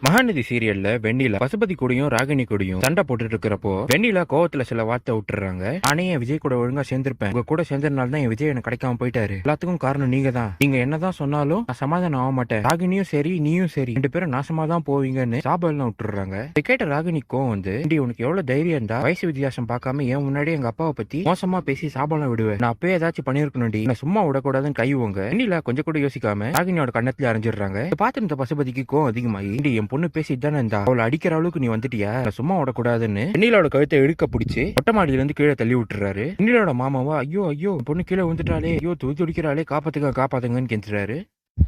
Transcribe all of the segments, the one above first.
மகாநதி சீரியல்ல வெண்ணிலா பசுபதி கூடயும் ராகினி கூடயும் சண்டை போட்டுட்டு இருக்கிறப்போ வெண்ணிலா கோவத்துல சில வார்த்தை விட்டுறாங்க. நானே என் விஜய் கூட ஒழுங்கா சேர்ந்திருப்பேன், உங்க கூட சேர்ந்ததுனால தான் என் விஜய் எனக்கு கிடைக்காம போயிட்டாரு. எல்லாத்துக்கும் காரணம் நீங்க தான். நீங்க என்னதான் சொன்னாலும் நான் சமாதானம் ஆக மாட்டேன். ராகினியும் சரி நீயும் சரி ரெண்டு பேரும் நாசமா தான் போவீங்கன்னு சாபல்லாம் விட்டுறாங்க. இதை கேட்ட ராகினிக்கும் உனக்கு எவ்வளவு தைரியம் இருந்தா வயசு வித்தியாசம் பார்க்காம என் முன்னாடி எங்க அப்பாவை பத்தி மோசமா பேசி சாபம்லாம் விடுவேன். நான் அப்பவே ஏதாச்சும் பண்ணிருக்கணும்டி, நான் சும்மா விடக்கூடாதுன்னு கையுவங்க. வெண்ணிலா கொஞ்சம் கூட யோசிக்காம ராகினியோட கண்ணத்துல அரைஞ்சிடுறாங்க. பார்த்து இந்த பசுபதிக்கு கோவம் அதிகமாகி என் பொண்ணு பேசிட்டு தானே இருந்தா, அவளை அடிக்கிற அளவுக்கு நீ வந்துட்டியா, சும்மா விடக்கூடாதுன்னு வெண்ணிலோட கழுத்தை இழுக்க பிடிச்சி மொட்டை மாடியில இருந்து கீழே தள்ளி விட்டுறாரு. வெண்ணிலோட மாமாவா ஐயோ ஐயோ பொண்ணு கீழே வந்துட்டாலே, ஐயோ துடிக்கிறாளே, காப்பாத்துங்கன்னு கெஞ்சுறாரு.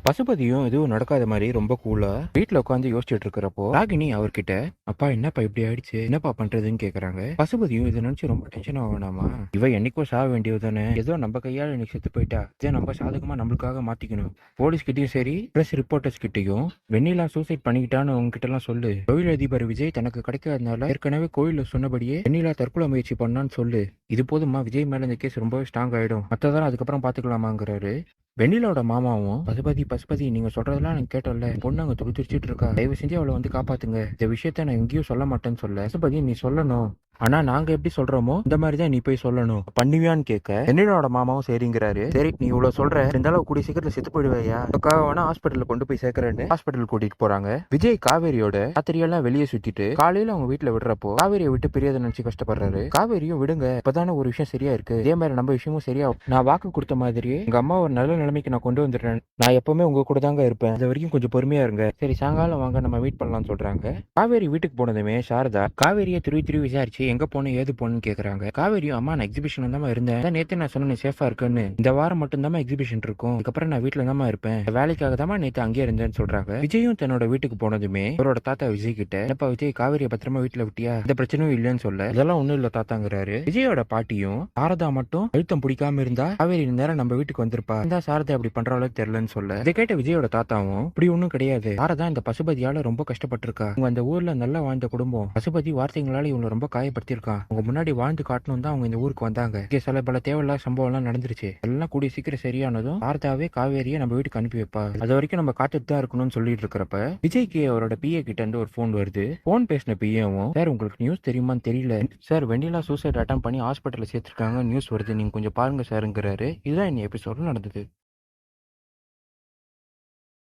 பசுபதியும் எதுவும் நடக்காத மாதிரி ரொம்ப கூலா வீட்டுல உட்காந்து யோசிச்சுட்டு இருக்கிறப்போ ராகினி அவர்கிட்ட, அப்பா என்னப்பா இப்படி ஆயிடுச்சு, என்னப்பா பண்றதுன்னு கேக்குறாங்க. பசுபதியும் இதை நினைச்சு ரொம்ப டென்ஷன் ஆகணாமா, இவ என்னைக்கோ சாக வேண்டியது தானே, ஏதோ நம்ம கையால இன்னைக்கு செத்து போயிட்டா, இதை நம்ம சாதகமா நம்மளுக்காக மாத்திக்கணும். போலீஸ் கிட்டயும் சரி பிரஸ் ரிப்போர்ட்டர்ஸ் கிட்டயும் வெண்ணிலா சூசைட் பண்ணிக்கிட்டான்னு உங்ககிட்ட எல்லாம் சொல்லு. தொழிலதிபர் விஜய் தனக்கு கிடைக்காதனால ஏற்கனவே கோயில சொன்னபடியே வெண்ணிலா தற்கொலை முயற்சி பண்ணான்னு சொல்லு. இது போதுமா, விஜய் மேல இந்த கேஸ் ரொம்பவே ஸ்ட்ராங் ஆயிடும், மத்ததான் அதுக்கப்புறம் பாத்துக்கலாமாங்கிறாரு. வெண்ணிலோட மாமாவும் பசுபதி நீங்க சொல்றதெல்லாம் எனக்கு கேட்டோம்ல, பொண்ணு அங்க துடிச்சிட்டு இருக்கா, தயவு செஞ்சு அவளை வந்து காப்பாத்துங்க, இந்த விஷயத்த நான் எங்கேயும் சொல்ல மாட்டேன்னு சொல்ல. பசுபதி நீ சொல்லணும், ஆனா நாங்க எப்படி சொல்றோமோ இந்த மாதிரிதான் நீ போய் சொல்லணும், பண்ணுவியான்னு கேட்க வெண்ணிலோட மாமாவும் சரிங்கிறாரு. சரி நீ இவ்வளவு சொல்ற, இருந்தாலும் கூடிய சீக்கிரத்துல செத்து போயிடுவையா, வேணா ஹாஸ்பிட்டல்ல கொண்டு போய் சேர்க்கறேன்னு ஹாஸ்பிட்டல் கூட்டிட்டு போறாங்க. விஜய் காவேரியோட ராத்திரியெல்லாம் வெளியே சுத்திட்டு காலையில அவங்க வீட்டுல விடுறப்போ காவேரியை விட்டு பிரியதை நினைச்சு கஷ்டப்படுறாரு. காவேரியும் விடுங்க, இப்பதானே ஒரு விஷயம் சரியா இருக்கு, இதே மாதிரி நம்ம விஷயமும் சரியா, நான் வாக்கு கொடுத்த மாதிரியே எங்க அம்மா ஒரு நல்ல நிலைமைக்கு நான் கொண்டு வந்துடுறேன், நான் எப்பவுமே உங்க கூட தாங்க இருப்பேன், அது வரைக்கும் கொஞ்சம் பொறுமையா இருங்க, சரி சாயங்காலம் வாங்க நம்ம மீட் பண்ணலாம்னு சொல்றாங்க. காவேரி வீட்டுக்கு போனதுமே சாரதா காவேரியை திருவி விசாரிச்சு எங்க போன ஏது போன்னு கேக்குறாங்க. காவேரியும் அம்மா நான் எக்ஸிபிஷன் தான் இருந்தேன், நேத்து நான் சொன்னேன் சேஃபா இருக்குன்னு, இந்த வாரம் மட்டும் தான் எக்ஸிபிஷன் இருக்கும், அதுக்கப்புறம் நான் வீட்டுல தான் இருப்பேன், வேலைக்காக தான் நேத்து அங்கேயே இருந்தேன்னு சொல்றாங்க. விஜயும் தன்னோட வீட்டுக்கு போனதுமே அவரோட தாத்தா விஜய் கிட்ட, என்னப்பா விஜய் காவேரியை பத்திரமா வீட்டுல விட்டியா, இந்த பிரச்சனையும் இல்லைன்னு சொல்ல, இதெல்லாம் ஒண்ணும் இல்ல தாத்தாங்கிறாரு. விஜயோட பாட்டியும் சாரதா மட்டும் அழுத்தம் பிடிக்காம இருந்தா காவேரி நேரம் நம்ம வீட்டுக்கு வந்திருப்பா, இந்த சாரதா அப்படி பண்ற அளவுக்கு தெரியலன்னு சொல்ல, இதை கேட்ட விஜயோட தாத்தாவும் இப்படி ஒண்ணும் கிடையாது, சாரதா இந்த பசுபதியால ரொம்ப கஷ்டப்பட்டிருக்கா, உங்க அந்த ஊர்ல நல்லா வாழ்ந்த குடும்பம், பசுபதி வார்த்தைகளால இவங்க ரொம்ப காயப்படுத்திருக்கான், அவங்க முன்னாடி வாழ்ந்து காட்டணும் தான் அவங்க இந்த ஊருக்கு வந்தாங்க, இங்க சில பல தேவையில்லாத சம்பவம் எல்லாம் நடந்துருச்சு, எல்லாம் கூடிய சீக்கிரம் சரியானதும் சாரதாவே காவேரியை நம்ம வீட்டுக்கு அனுப்பி வைப்பா, அது வரைக்கும் நம்ம காத்துட்டு தான் இருக்கணும்னு சொல்லிட்டு இருக்கிறப்ப விஜய்க்கு அவரோட பிஏ கிட்ட இருந்து ஒரு போன் வருது. போன் பேசின பிஏவும், சார் உங்களுக்கு நியூஸ் தெரியுமான்னு தெரியல சார், வெண்ணிலா சூசைட் அட்டம் பண்ணி ஹாஸ்பிட்டல்ல சேர்த்திருக்காங்க நியூஸ் வருது, நீங்க கொஞ்சம் பாருங்க சாருங்கிறாரு. இதுதான் இந்த எபிசோட்ல நடந்தது.